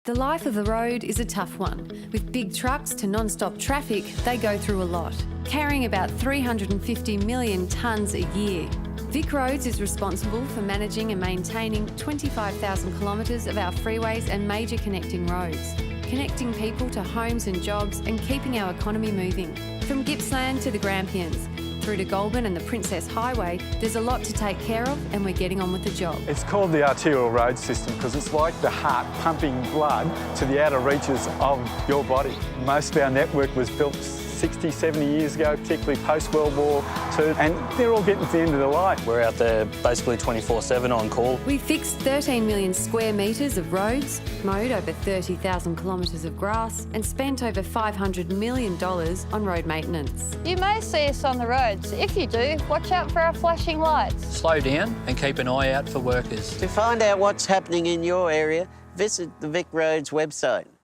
The life of the road is a tough one. With big trucks to non-stop traffic, they go through a lot, carrying about 350 million tonnes a year. Vic Roads is responsible for managing and maintaining 25,000 kilometres of our freeways and major connecting roads, connecting people to homes and jobs and keeping our economy moving. From Gippsland to the Grampians, through to Goulburn and the Princess Highway, there's a lot to take care of and we're getting on with the job. It's called the arterial road system because it's like the heart pumping blood to the outer reaches of your body. Most of our network was built 60, 70 years ago, particularly post-World War II, and they're all getting to the end of their life. We're out there basically 24/7 on call. We fixed 13 million square metres of roads, mowed over 30,000 kilometres of grass and spent over $500 million on road maintenance. You may see us on the roads. If you do, watch out for our flashing lights. Slow down and keep an eye out for workers. To find out what's happening in your area, visit the Vic Roads website.